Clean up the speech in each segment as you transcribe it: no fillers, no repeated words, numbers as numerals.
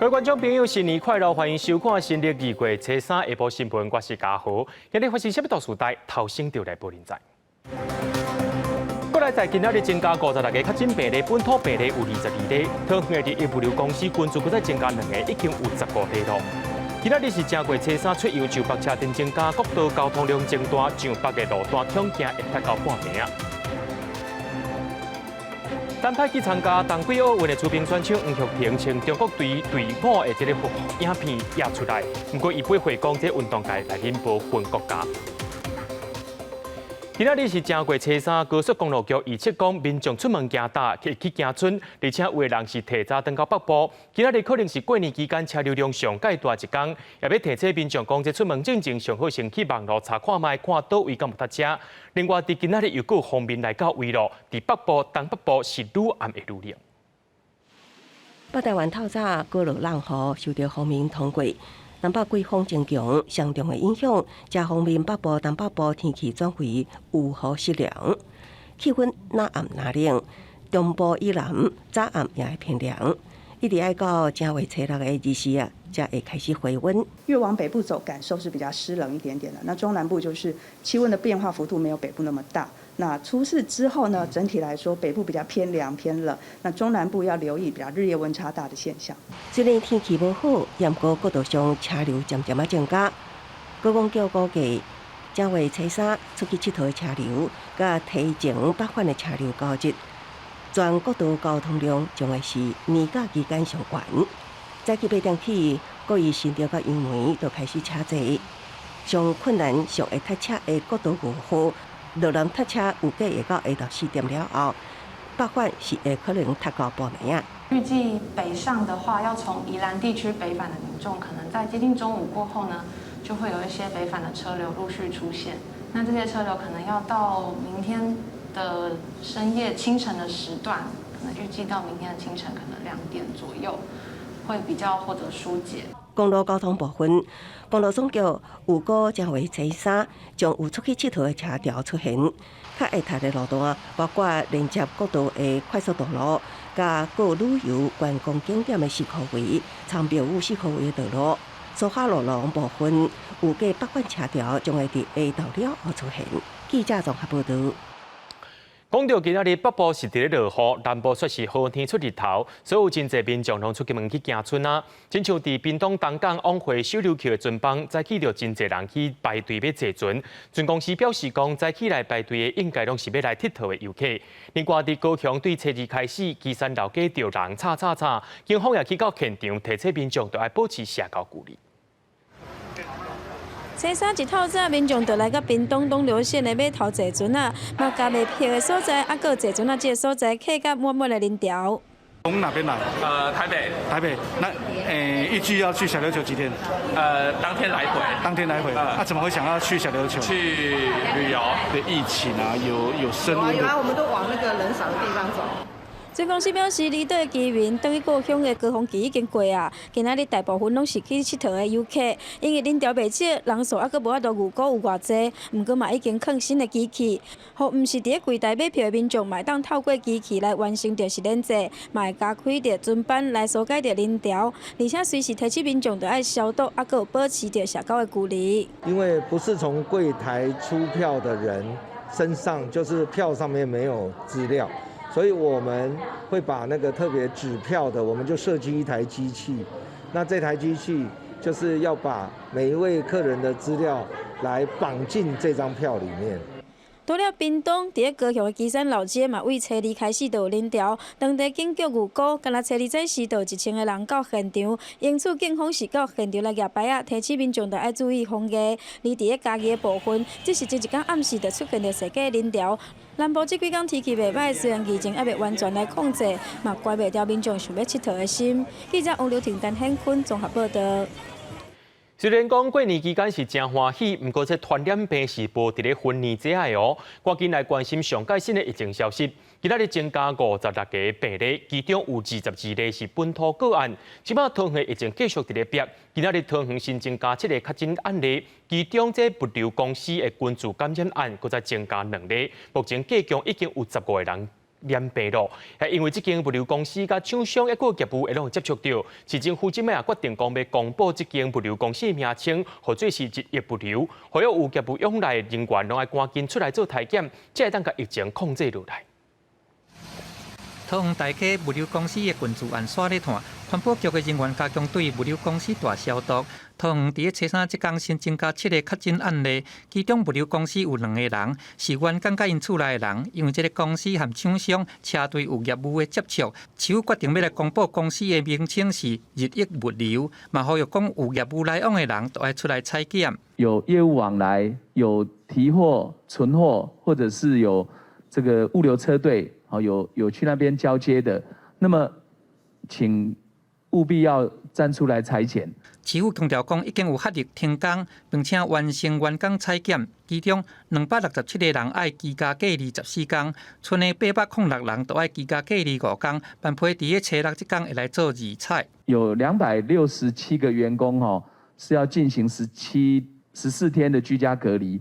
各位观众朋友，新年快乐！欢迎收看新历2月初3下晡新闻，我是嘉豪。今日发生什么大事代？头先就来报您知。国内在今仔日增加56个确诊病例，本土病例有22例。桃园的物流公司群组再增加2个，已经有15例了。今仔日是正月初3，出游就北车阵增加，国道交通量增大，上北的路段抢行会塞到半暝。单派去参加冬季奥运的出兵选手黄玉婷，从中国队队伍的这个影片也出来。不过，伊不会讲这运动界来引爆分国家。今仔日是正月初3，高速公路局预测讲，民众出门行大，去行村，而且有的人是提早登到北部。今仔日可能是过年期间车流量上介大一天，也要提醒民众讲，这出门进前上好先去网络查看卖，看倒位敢有搭车。另外，伫今仔日又有方面来到位咯，伫北部、东北部是愈暗会愈亮。北台湾透早过落冷雨，受到风面通过。南北季风增强，上重的影响，加方面北部、东北部天气转为有雨适凉，气温那暗那冷，中部以南早暗也会偏凉，一直爱到正月初6的24啊，才会开始回温。越往北部走，感受是比较湿冷一点点的。那中南部就是气温的变化幅度没有北部那么大。那初四之后呢，整体来说北部比较偏凉偏冷，那中南部要留意比较日夜温差大的现象。虽然天气无好，也不过国道上车流渐渐增加。高公局估计，正月初3出去佚佗的车流，甲提前北返的车流高值，全国道交通量将会是年假期间上悬。早起8点起，各以新潮甲杨梅都开始车济，上困难上会塞车的国道5号。路人塞车有计会到下昼4点了后，北返是会可能塞到半暝啊。预计北上的话，要从宜兰地区北返的民众，可能在接近中午过后呢，就会有一些北返的车流陆续出现。那这些车流可能要到明天的深夜、清晨的时段，可能预计到明天的清晨可能2点左右，会比较获得疏解。公路交通部分，公路总局预估正月初3将有出去佚佗的车潮出现，较会塞的路段包括连接国道的快速道路，甲各旅游观光景点的4号位、长标舞4号位的道路。苏花路路部分，预计北返车潮将会伫下昼了后出现。记者综合报道。讲到今仔日北部是伫咧落雨，南部却是好天出日头，所以有真侪民众拢出去门去行村啊。亲像伫屏东东港往回小琉球的船帮，早起就真侪人去排队要坐船。船公司表示讲，早起来排队的应该拢是要来佚佗的游客。另外，伫高雄对初二开始，基山老街着人吵，警方也去到现场提醒民众，都要保持社交距离。初3一透早，民众就来到屏东东流线的码头坐船啊，嘛加卖票的所在，还有坐船啊这个所在，客甲满满的人潮。从哪边来？台北。台北。那预计要去小琉球几天？当天来回。当天来回。怎么会想要去小琉球？去旅游。对疫情啊，有深入。有啊，我们都往那个人少的地方走。船公司表示，离岛的居民等于高雄的高峰期已经过啊，今仔日大部分拢是去佚佗的游客，因为人潮袂少，人数还阁无法度预估有偌济，毋过嘛已经放新的机器，互毋是伫咧柜台买票的民众，嘛当透过机器来完成着实联制，嘛会加开着船班来疏解着人潮，而且随时提醒民众着爱消毒，还阁有保持着社交的距离。因为不是从柜台出票的人身上，就是票上面没有资料。所以我们会把那个特别纸票的，我们就设计一台机器。那这台机器就是要把每一位客人的资料来绑进这张票里面。除了屏东，伫咧高雄的基山老街嘛，为初2开始就有人潮。当地警局预估，干那初2早时就有1000个人到现场，因此警方是到现场来举牌啊，提醒民众要爱注意防疫。而伫咧家己的部分，只是前一天暗时就出现着世界人潮。南部这几天天气袂歹，虽然疫情还未完全来控制，嘛关袂掉民众想要佚佗的心。记者王刘婷、陈显坤综合报道。虽然讲过年期间是真欢喜，不过这传染病是无伫咧婚年节的哦。赶紧来关心上届新的疫情消息。今仔日增加56个病例，其中有22例是本土个案。即摆桃园疫情继续伫咧逼，今仔日桃园新增加7个确诊案例，其中这物流公司的群聚感染案，搁再增加2例。目前计共已经有15个人连病咯，系因为这间物流公司甲厂商一个业务会拢接触到，市政府即摆也决定讲要公布这间物流公司名称，或者是日业物流，所有有业务往来人员拢爱赶紧出来做体检，才会当甲疫情控制落来。桃园大溪物流公司的群组案刷咧看，环保局的人员加强对物流公司大消毒。桃园伫初三即天新增加7个确诊案例，其中物流公司有2个人是原港甲因厝内的人，因为这个公司和厂商车队有业务的接触，市府决定要来公布公司的名称是日益物流，嘛呼吁讲有业务来往的人都爱出来采检。有业务往来，有提货、存货，或者是有这个物流车队。有去那边交接的，那么请务必要站出来采检。市府强调讲，已经有合力停工，并且完成员工采检，其中267个人爱居家隔离14天，剩的806人都爱居家隔离5天，班配伫个初6这天会来做二采。有267个员工是要进行14天的居家隔离，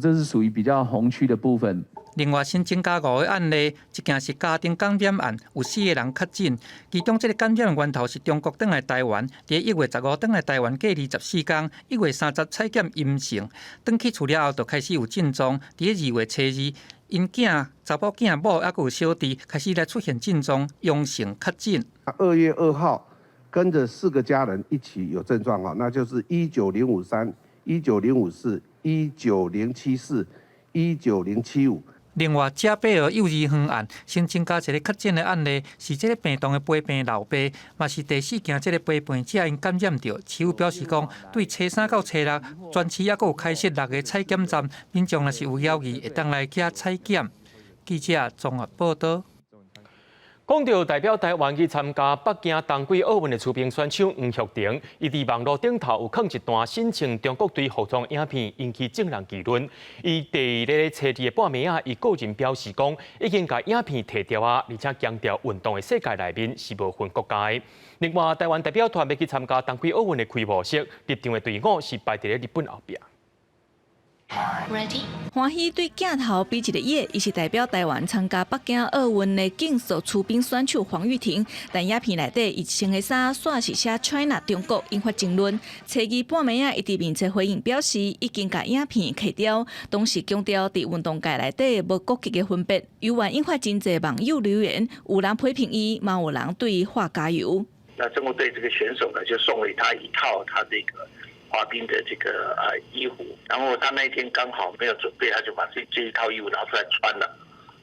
这是属于比较红区的部分。另外新增加5个案例，一件是家庭感染案，有4个人确诊，其中这个感染源头是中国转来台湾，伫1月15转来台湾隔离14天，1月30采检阴性，转去厝了后就开始有症状，伫2月初2，因查某囝某还有小弟开始来出现症状，阳性确诊。2月2号跟着4个家人一起有症状那就是19053、19054、19074、19075。另外，嘉贝尔幼儿园案新增加一个确诊的案例，是这个病童的陪病老爸，嘛是第4件这个陪病者因感染到。市府表示讲，对初3到初6，全市也有开设6个采检站，民众若是有要义，会当来遮采检。记者综合报道。讲到代表台湾去参加北京冬季奥运的出兵选手黄旭婷，伊伫网络顶头有放一段申请中国队服装影片，引起众人议论。伊第2日初2的半暝伊个人表示讲，已经把影片摕掉而且强调运动的世界内面是无分国家的。另外，台湾代表团要去参加冬季奥运的开幕式，入场的队伍是排伫咧日本后壁。欢喜对镜头比一个耶，伊是代表台湾参加北京奥运的竞速出兵选手黄玉婷，但影片内底伊穿的衫煞是写 China 中国，引发争论。初2半暝伊伫面册回应表示，已经把影片去掉，同时强调伫运动界内底无国籍的分别。游玩引发真侪网友留言，有人批评伊，嘛有人对伊画加油。那中国队这个选手呢，就送给他一套他这个滑冰的这个衣服，然后他那一天刚好没有准备，他就把这一套衣服拿出来穿了，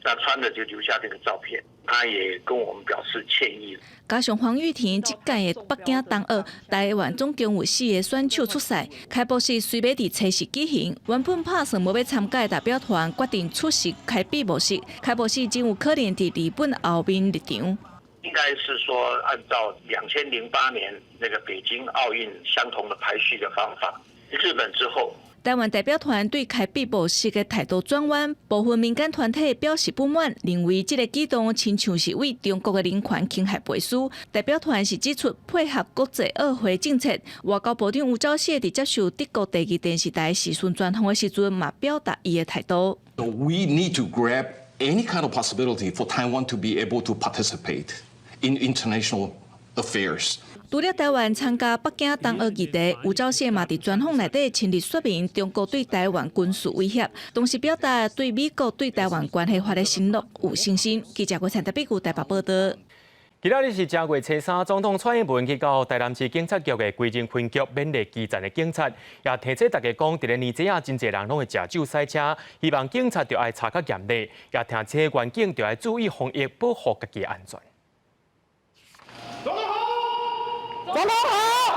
那穿了就留下这个照片，他也跟我们表示歉意。加上黄玉婷这届的北京冬奥，台湾总共有4个选手出赛，开幕式虽要伫初10举行，原本打算无要参加的代表团决定出席开闭幕式，开幕式真有可能伫日本后面入场。应该是说，按照2008年那个北京奥运相同的排序的方法，日本之后。台湾代表团对开闭幕式的态度转弯，部分民间团体表示不满，认为这个举动亲像是为中国的人权侵害背书。代表团是指出配合国际奥会政策，外交部长吴钊燮伫接受德国第2电视台时讯专访的时阵，嘛表达伊的态度。We need to grab any kind of possibility for Taiwan to be able to participate in international affairs. 除了台湾参加北京冬奥议题，吴钊燮嘛伫专访内底亲自说明中国对台湾军事威胁，同时表达对美国对台湾关系法的承诺有信心。记者郭灿台北台北报道。今仔日是正月初3，总统蔡英文去到台南市警察局的归仁分局勉励基层的警察，也提醒大家讲，伫咧年节啊，真侪人拢会食酒赛车，希望警察就要查较严厉，也听车员警就要注意防疫，保护家己的安全。总统好！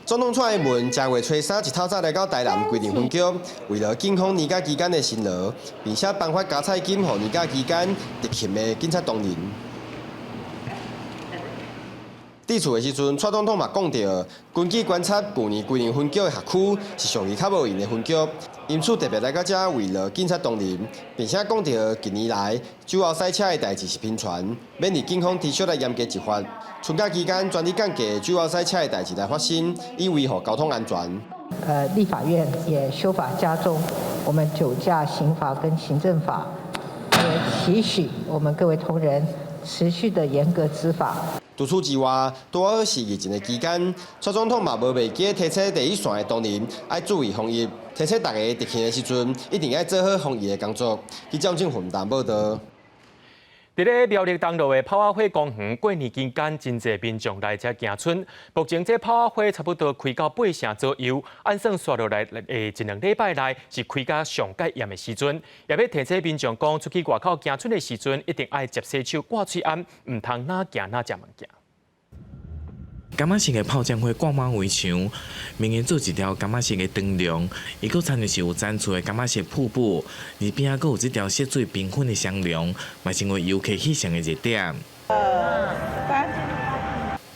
总统蔡英文正月初3一透早来到台南归仁分局，为了警方年假期间的辛劳，并且颁发加菜金，予年假期间热勤的警察同仁。伫厝的时阵，蔡总统嘛讲到，根据观察，旧年归仁分局的辖区是属于较无闲的分局，因此特别来到这为了警察同仁，并且讲到近年来酒后赛车的代志是频传，勉励警方提出来严格执法。春假期间，专力降低酒后赛车的代志来发生，以维护交通安全。立法院也修法加重我们酒驾刑罚跟行政法，也期许我们各位同仁持续的严格执法。除此之外，拄好是疫情的期间，蔡总统嘛无忘记提醒第一线的同仁要注意防疫，提醒大家疫情的时阵一定要做好防疫的工作。记者郑混蛋报道。伫咧苗栗东路的炮仔火公园，过年期间真侪民众来遮行春。目前这炮仔火差不多开到8成左右，按算刷落来1、2礼拜内是开到上解严的时阵。也要提醒民众讲，出去外口行春的时阵，一定爱接洗手、挂嘴罨，唔通哪行哪食物件。柑仔式的炮仗花挂满围墙，明年做一条柑仔式的灯笼，伊佫参与是有展出的柑仔式瀑布，而边仔佫有这条色水缤纷的双龙，嘛成为游客喜上的热点。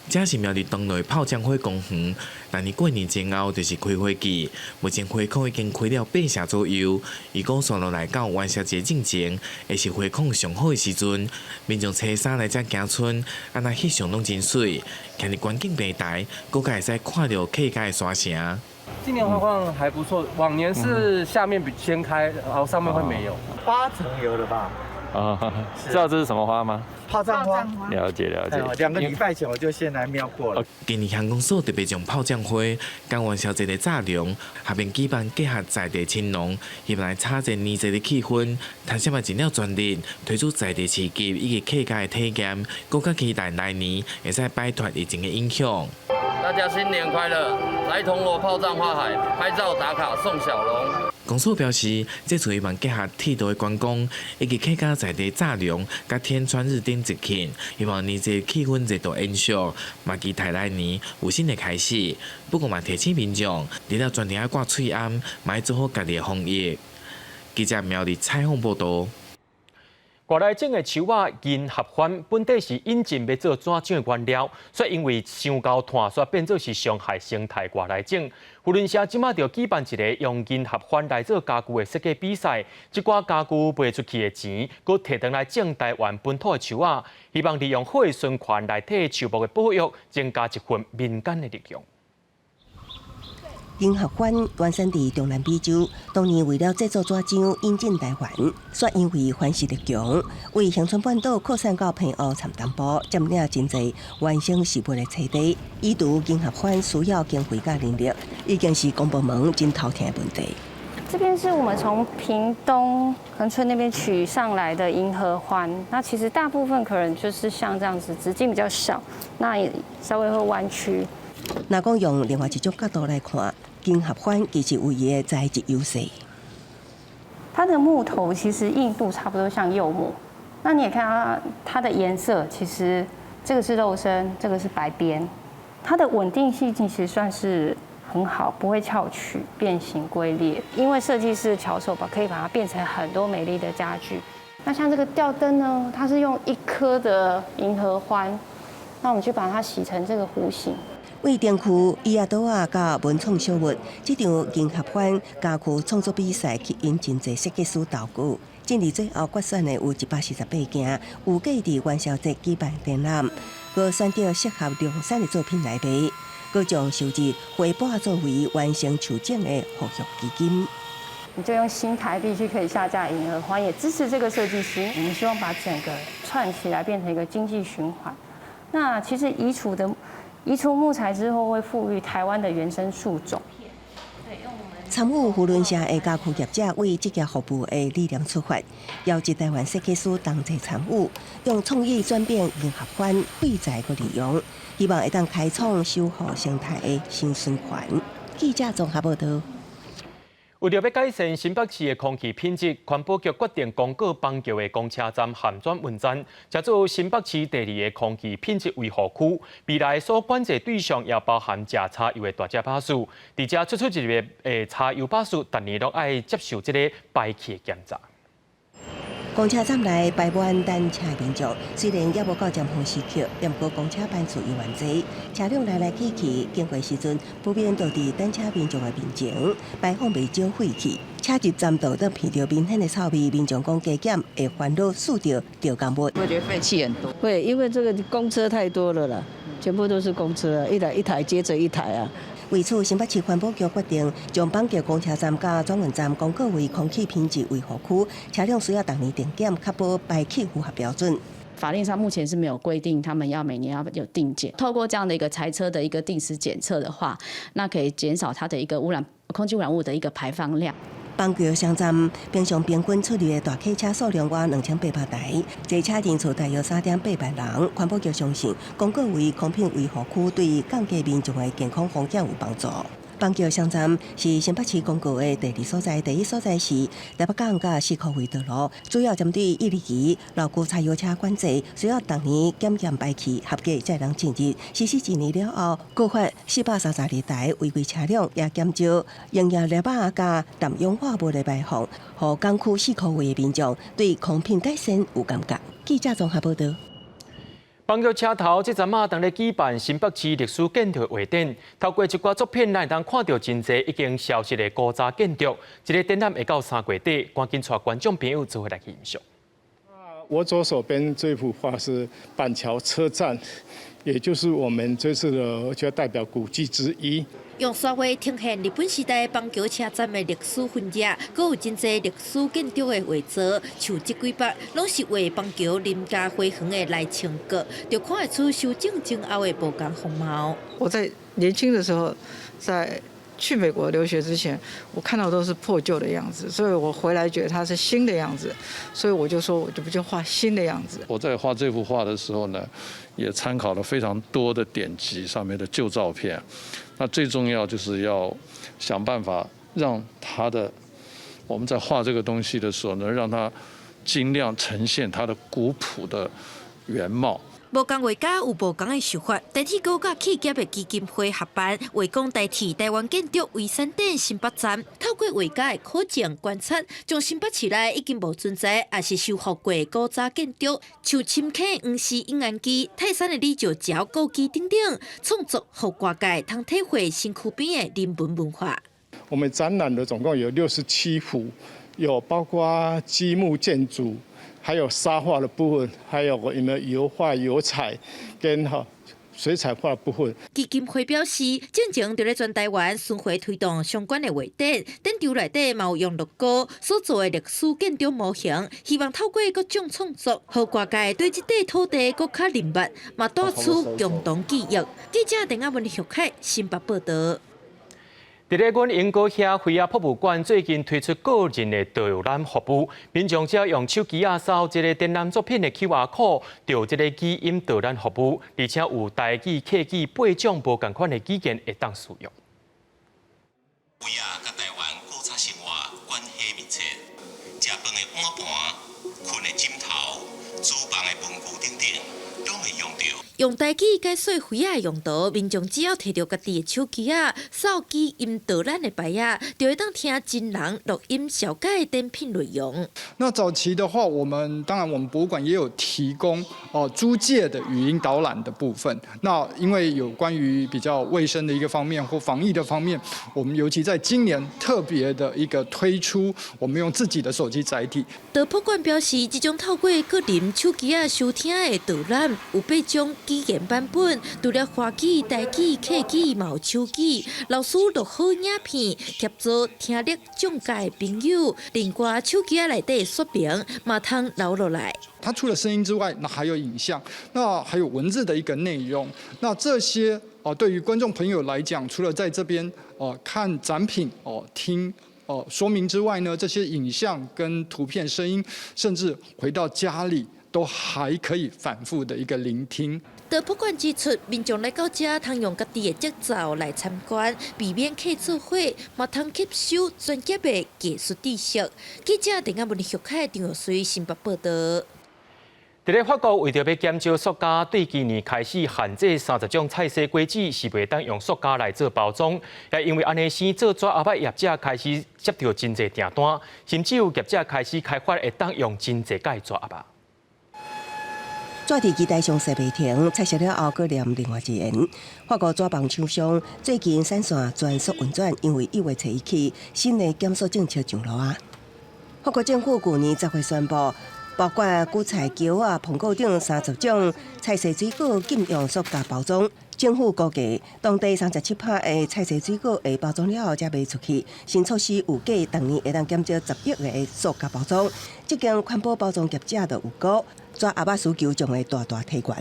这是苗栗东路的炮仗花公园，但过年前后就是开花季，目前花况已经开了8成左右。伊讲算落来到元宵节之前，会是花况上好的时阵。民众初三来遮行春，安那翕相拢真水，看日观景平台，佫会使看到客家的山城。今年花况还不错，往年是下面比先开，然后上面会没有。8成有了吧？知道这是什么花吗？炮仗花。了解了解。2个礼拜前我就先来瞄过了。今年航空所特别将炮仗花、跟元宵节的炸龙，下面举办结合在地青农，希望来炒热年节的气氛。谈什么尽了全力推出在地市集以及客家的体验，更加期待来年会使摆脱疫情的影响。大家新年快乐！来铜锣炮仗花海拍照打卡送小龙。公所表示，这次希望结合铁道的观光，以及客家在地炸龙，甲天川日顶节庆，希望年节气氛热度延续，嘛期待来年有新的开始。不过嘛，提醒民众，除了全程要挂嘴罨，嘛要做好家己的防疫。记者苗栗采访报道。外来种的树仔银合欢本底是引进要做纸浆的原料，却因为伤高碳，煞变做是伤害生态外来种。扶轮社即马就举办一个用银合欢来做家具的设计比赛，这寡家具卖出去的钱，佮摕回来种台湾本土的树仔，希望利用好的循环来替树木的保育，增加一份民间的力量。银合欢原产地中南美洲，当年为了制作纸浆引进台湾，却因为番石力强，为乡村半岛扩散到偏乌参东部，占领真侪原生植物的土地。移除银合欢需要经费甲人力，已经是公部门真头疼的问题。这边是我们从屏东恒春那边取上来的银合欢，那其实大部分可能就是像这样子，直径比较小，那也稍微会弯曲。若讲用另外一种角度来看，银合欢其实有伊的材质优势。它的木头其实硬度差不多像柚木，那你也看它的颜色，其实这个是肉身，这个是白边，它的稳定性其实算是很好，不会翘曲、变形、龟裂。因为设计师巧手可以把它变成很多美丽的家具。那像这个吊灯呢，它是用1颗的银合欢，那我们就把它洗成这个弧形。为电区伊亚岛啊，甲文创小物，这场银合欢家具创作比赛吸引真侪设计师投稿。进入最后决选的有148件，有计伫元宵节举办展览，佮选到适合量产的作品来卖，佮将收入回拨作为完成球展的护育基金。你就用新台币去可以下架银合欢，也支持这个设计师。我们希望把整个串起来，变成一个经济循环。那其实移除木材之后，会赋予台湾的原生树种。参与扶轮社的家具业者为这个服务的理念出发，邀集台湾设计师同齐参与，用创意转变银合欢废材个利用，希望会当开创修复生态的新循环。记者综合报道。为了要改善新北市的空气品质，环保局决定公告邦桥的公车站涵转运站，加做新北市第2个空气品质维护区。未来所管制对象也包含食柴油的大只巴士，伫遮出一个柴油巴士，逐年都爱接受这个排气检查。公车站内排满单车民众，虽然也无到尖峰时刻，但过公车班次依然多，车辆来来去去，经过时阵不免都伫单车民众的面前排放未少废气。车入站道都闻到明显的臭味，民众讲加减会烦恼输掉掉工物。我觉得废气很多，会因为这个公车太多了啦，全部都是公车啊，一台接着一台啊。为此，新北市环保局决定将板桥公车站甲转运站公告为空气品质维护区，车辆需要逐年定检，确保排气符合标准。法令上目前是没有规定他们要每年要有定检，透过这样的一个柴车的一个定时检测的话，那可以减少它的一个空气污染物的一个排放量。板桥乡站平常平均出入的大客车数量约2800台，坐车人次大约3.8万人。环保局相信，公告为空品维护区对降低民众的健康风险有帮助。板桥乡站是新北市公告的第二所在，第一所在是台北港甲四科围道路，主要针对1日期老旧柴油车管制，需要逐年检验排气，合格才能进入。实施1年了后，告发432台违规车辆，也减少营业粒仔甲氮氧化物的排放，互港区四科围的民众对空品改善有感觉。记者综合报道。板桥车头这阵啊，当咧举办新北市历史建筑画展，透过一寡作品，咱当看到真侪已经消失的古早建筑。这个展览会到3月底，赶紧带观众朋友做回来去欣赏。我左手边这幅画是板桥车站，也就是我们这次的就代表古迹之一。用刷画呈现日本时代板桥车站的历史痕迹，阁有真侪历史建筑的画作，像这几幅，拢是为板桥林家花园的来清阁，就看得出修整前后的不同风貌。我在年轻的时候，在去美国留学之前，我看到都是破旧的样子，所以我回来觉得它是新的样子，所以我就说，我就不就画新的样子。我在画这幅画的时候呢，也参考了非常多的典籍上面的旧照片。那最重要就是要想办法让我们在画这个东西的时候呢，让它尽量呈现它的古朴的原貌。无同画家有无同的手法，代替高甲企业的基金会合办，为讲代替台湾建筑遗产展新北站，透过画家的考证观察，将新北市内已经无存在也是修复过的古早建筑，像深坑黄石永安基、泰山的李石桥故居等等，创作互外界通体会新区边的人文文化。我们展览的总共有67幅，有包括积木建筑。还有沙画的部分，还有我们油画、油彩跟水彩画的部分。基金会表示，正前就咧全台湾巡回推动相关的画展，展场内底嘛有用乐高所做的历史建筑模型，希望透过各种创作，互外界对这块土地更加认识，嘛带出共同记忆。记者陈阿文、徐凯新北报道。伫咧阮英国遐菲亚博物馆最近推出个人的导览服务，民众只要用手机扫这个展览作品的 QR code， 就这个语音导览服务，而且有台语、客语8种无同款的语言会当使用。菲亚甲台湾古早生活关系密切，食饭的碗盘、困的枕头、厨房的文具等等，都会用到。用台语解说菲亚的用途，民众只要摕到家己的手机扫语音导览的牌就会当听真人录音小解的展品内容。那早期的话，我们博物馆也有提供租借的语音导览的部分。那因为有关于比较卫生的一个方面或防疫的方面，我们尤其在今年特别的一个推出，我们用自己的手机载体。导博馆表示，这种透过个人手机收听的导览有8种语言版本，除了华语、台语、客语、嘛有手语，老师录好影片，协助听力障碍的朋友，另外手机内底说明嘛通留落来。它除了声音之外，那还有影像，那还有文字的一个内容。那这些对于观众朋友来讲，除了在这边看展品听说明之外呢，这些影像跟图片、声音，甚至回到家里都还可以反复的一个聆听。导博馆指出，民众来到这通用家己的执照来参观，避免客做伙，嘛通吸收专业的技术知识。记者陈阿文、徐凯、张玉水新北报道。伫咧法国为着要减少塑胶，对今年开始限制30种菜色果子是袂当用塑胶来做包装。也因为安尼，生做纸阿伯业者开始接到真侪订单，甚至有业者开始开发会当用真侪个纸阿伯。纸伫机台上设袂停，拆卸了后搁念另外一言。法国纸棒厂商最近闪线全速运转，因为1月1日起新的减塑政策上路啊。法国政府去年10月宣布，包括韭菜、姜啊、苹果等30种菜色水果禁用塑胶包装，政府估计，当地37趴的菜色水果会包装了后才卖出去。新措施有计当年会当减少10亿个塑胶包装。这间环保包装业者就有估，抓阿爸需求将会大大提悬。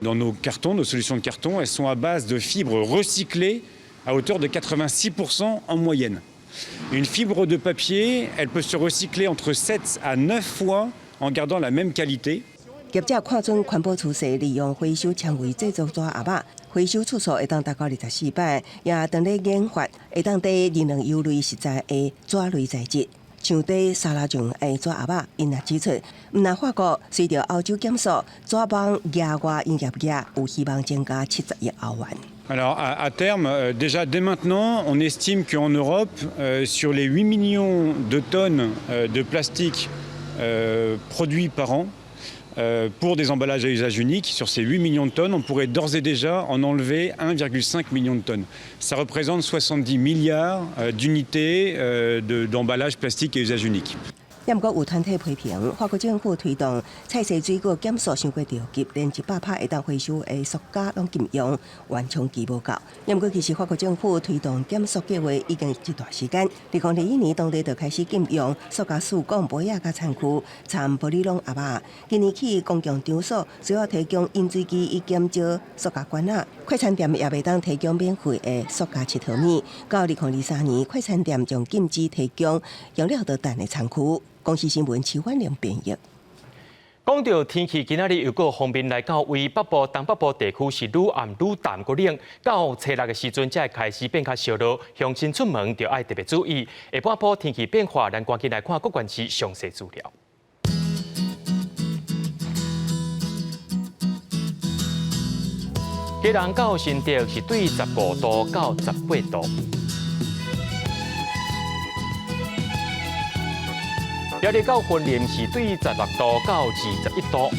Dans nos cartons, nos solutions de carton, elles sont à base de fibres recyclées à hauteur de 86% en moyenne. Une fibre de papier, elle peut se recycler entre 7 à 9 fois en gardant la même qualité. 业者看准环保趋势，利用回收纤维制作纸盒仔，回收次数会当达到24摆，也当咧研发会当在2两油类实在的纸类材质，像在沙拉酱的纸盒仔，因也指出，毋但法国随着欧洲减塑，纸帮亚外营业额有希望增加70亿欧元。Alors à terme, déjà dès maintenant, on estime qu'en Europe, sur les 8 millions de tonnes de plastique produits par an, pour des emballages à usage unique, sur ces 8 millions de tonnes, on pourrait d'ores et déjà en enlever 1,5 million de tonnes. Ça représente 70 milliards d'unités d'emballages plastiques à usage unique. 不过有团体批评，法国政府推动菜色水果减塑伤过着急，连100趴会当回收的塑胶拢禁用，完成期无够。不过其实法国政府推动减塑计划已经一段时间，2021年当地就开始禁用塑胶树管、杯仔甲餐具、掺玻璃笼盒仔。今年起，公共场所需要提供饮水机以减少塑胶管仔，快餐店也袂当提供免费的塑胶切头面。到2023年，快餐店将禁止提供用了导弹的餐具。公司新闻徐焕良编译。讲到天气，今仔日又个方面来到为北部、东北部地区是愈暗愈淡个冷，到初六的时阵才会开始变较烧热，乡亲出门就要特别注意。下半晡天气变化，咱赶紧来看各县市详细资料。基隆到新竹是对15度到18度。苗栗到云林是对16度到21度，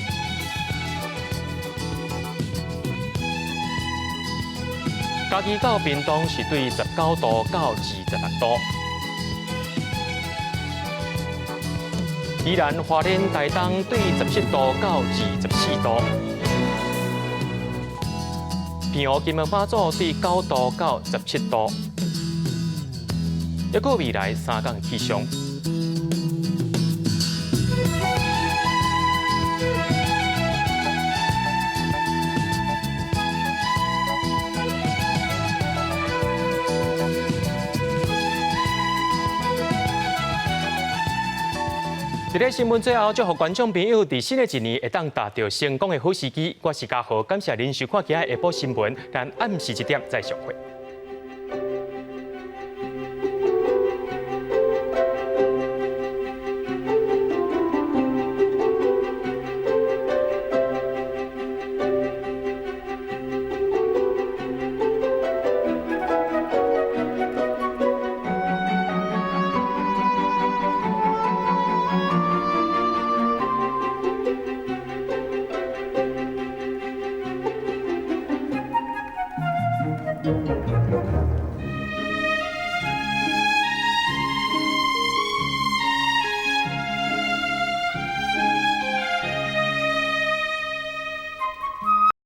嘉义到屏东是对19度到26度，宜兰花莲台东对17度到24度，平湖金门马祖对9度到17度，抑个未来3天气象。在这新闻最后，祝福观众朋友在新的一年会当达到成功的好时机。我是嘉豪，感谢您收看今日下晡新闻，咱暗时1点再相会。